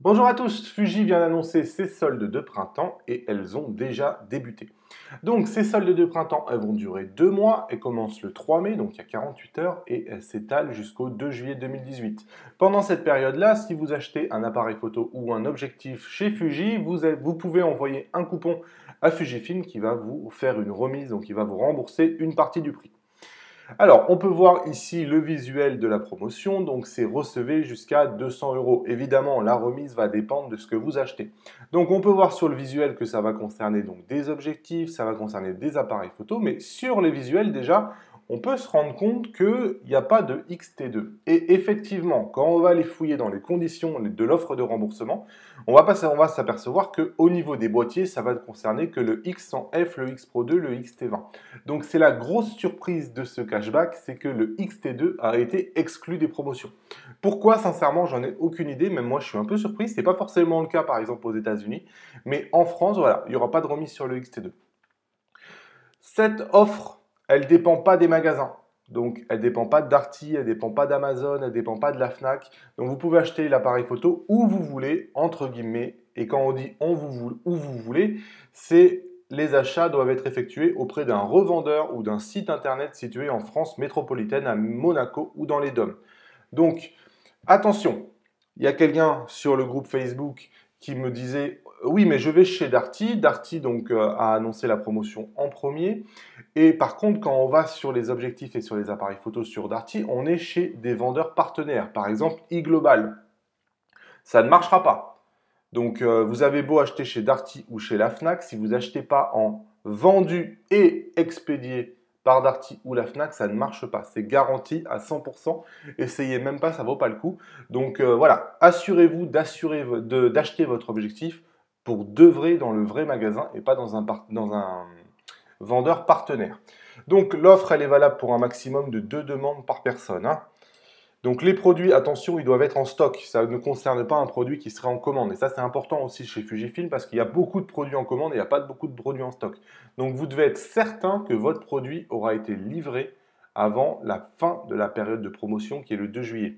Bonjour à tous, Fuji vient d'annoncer ses soldes de printemps et elles ont déjà débuté. Donc ces soldes de printemps, elles vont durer 2 mois, elles commencent le 3 mai, donc il y a 48 heures, et elles s'étalent jusqu'au 2 juillet 2018. Pendant cette période-là, si vous achetez un appareil photo ou un objectif chez Fuji, vous pouvez envoyer un coupon à Fujifilm qui va vous faire une remise, donc qui va vous rembourser une partie du prix. Alors, on peut voir ici le visuel de la promotion, donc c'est recevez jusqu'à 200 euros. Évidemment, la remise va dépendre de ce que vous achetez. Donc, on peut voir sur le visuel que ça va concerner donc, des objectifs, ça va concerner des appareils photo, mais sur les visuels déjà, on peut se rendre compte qu'il n'y a pas de XT2. Et effectivement, quand on va aller fouiller dans les conditions de l'offre de remboursement, on va s'apercevoir qu'au niveau des boîtiers, ça va concerner que le X100F, le X Pro 2, le XT20. Donc c'est la grosse surprise de ce cashback, c'est que le XT2 a été exclu des promotions. Pourquoi? Sincèrement, j'en ai aucune idée, même moi je suis un peu surpris. Ce n'est pas forcément le cas par exemple aux États-Unis, mais en France, voilà, il n'y aura pas de remise sur le XT2. Cette offre, elle ne dépend pas des magasins. Donc, elle ne dépend pas de Darty, elle ne dépend pas d'Amazon, elle ne dépend pas de la Fnac. Donc, vous pouvez acheter l'appareil photo où vous voulez, entre guillemets. Et quand on dit où vous voulez, c'est les achats doivent être effectués auprès d'un revendeur ou d'un site internet situé en France métropolitaine, à Monaco ou dans les DOM. Donc, attention, il y a quelqu'un sur le groupe Facebook qui me disait oui, mais je vais chez Darty. Darty donc a annoncé la promotion en premier. Et par contre, quand on va sur les objectifs et sur les appareils photo sur Darty, on est chez des vendeurs partenaires. Par exemple, iGlobal. Ça ne marchera pas. Donc, vous avez beau acheter chez Darty ou chez la Fnac, si vous n'achetez pas en vendu et expédié par Darty ou la Fnac, ça ne marche pas. C'est garanti à 100%. Essayez même pas, ça ne vaut pas le coup. Donc voilà, assurez-vous d'acheter votre objectif pour de vrai dans le vrai magasin et pas dans un vendeur partenaire. Donc l'offre, elle est valable pour un maximum de 2 demandes par personne. Donc les produits, attention, ils doivent être en stock. Ça ne concerne pas un produit qui serait en commande. Et ça, c'est important aussi chez Fujifilm parce qu'il y a beaucoup de produits en commande et il n'y a pas beaucoup de produits en stock. Donc vous devez être certain que votre produit aura été livré avant la fin de la période de promotion qui est le 2 juillet.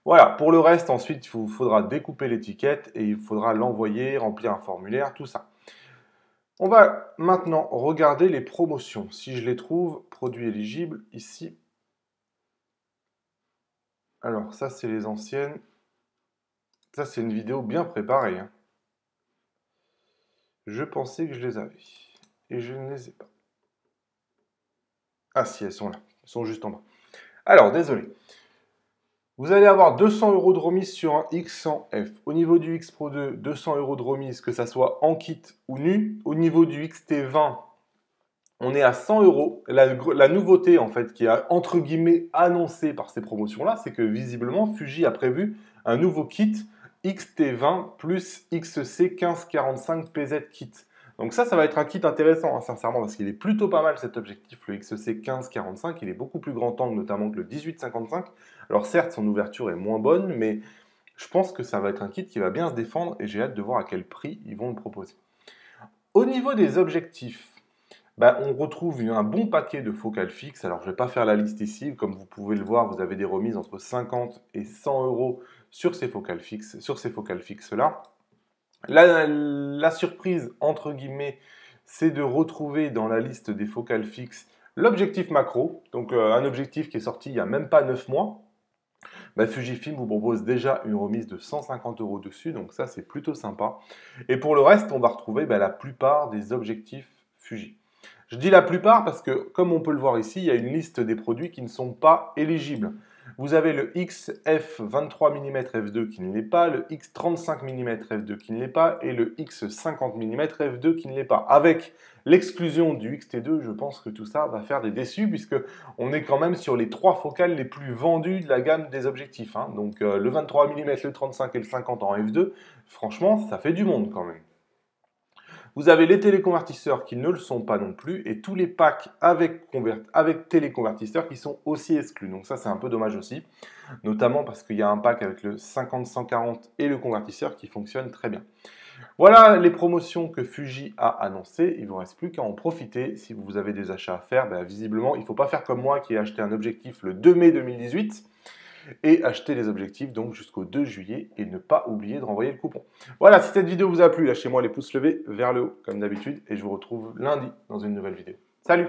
Voilà, pour le reste, ensuite, il vous faudra découper l'étiquette et il faudra l'envoyer, remplir un formulaire, tout ça. On va maintenant regarder les promotions. Si je les trouve, produits éligibles, ici. Alors, ça, c'est les anciennes. Ça, c'est une vidéo bien préparée. Je pensais que je les avais. Et je ne les ai pas. Ah si, elles sont là. Elles sont juste en bas. Alors, désolé. Vous allez avoir 200 euros de remise sur un X100F. Au niveau du X Pro 2, 200 euros de remise, que ça soit en kit ou nu. Au niveau du XT20, on est à 100 euros. La nouveauté, en fait, qui est entre guillemets annoncée par ces promotions-là, c'est que visiblement, Fuji a prévu un nouveau kit XT20 plus XC 1545 PZ kit. Donc ça va être un kit intéressant, sincèrement, parce qu'il est plutôt pas mal cet objectif, le XC 1545. Il est beaucoup plus grand angle, notamment que le 1855. Alors certes, son ouverture est moins bonne, mais je pense que ça va être un kit qui va bien se défendre et j'ai hâte de voir à quel prix ils vont le proposer. Au niveau des objectifs, on retrouve un bon paquet de focales fixes. Alors, je ne vais pas faire la liste ici. Comme vous pouvez le voir, vous avez des remises entre 50 et 100 euros sur ces focales fixes-là. La surprise, entre guillemets, c'est de retrouver dans la liste des focales fixes l'objectif macro. Donc, un objectif qui est sorti il n'y a même pas 9 mois. Fujifilm vous propose déjà une remise de 150 euros dessus. Donc, ça, c'est plutôt sympa. Et pour le reste, on va retrouver la plupart des objectifs Fuji. Je dis la plupart parce que, comme on peut le voir ici, il y a une liste des produits qui ne sont pas éligibles. Vous avez le XF 23 mm f2 qui ne l'est pas, le X 35 mm f2 qui ne l'est pas et le X 50 mm f2 qui ne l'est pas. Avec l'exclusion du XT2, je pense que tout ça va faire des déçus puisque on est quand même sur les 3 focales les plus vendues de la gamme des objectifs. Donc le 23 mm, le 35 et le 50 en f2, franchement, ça fait du monde quand même. Vous avez les téléconvertisseurs qui ne le sont pas non plus et tous les packs avec téléconvertisseurs qui sont aussi exclus. Donc ça, c'est un peu dommage aussi, notamment parce qu'il y a un pack avec le 50-140 et le convertisseur qui fonctionne très bien. Voilà les promotions que Fuji a annoncées. Il ne vous reste plus qu'à en profiter. Si vous avez des achats à faire, visiblement, il ne faut pas faire comme moi qui ai acheté un objectif le 2 mai 2018. et acheter les objectifs donc jusqu'au 2 juillet et ne pas oublier de renvoyer le coupon. Voilà, si cette vidéo vous a plu, lâchez-moi les pouces levés vers le haut comme d'habitude et je vous retrouve lundi dans une nouvelle vidéo. Salut!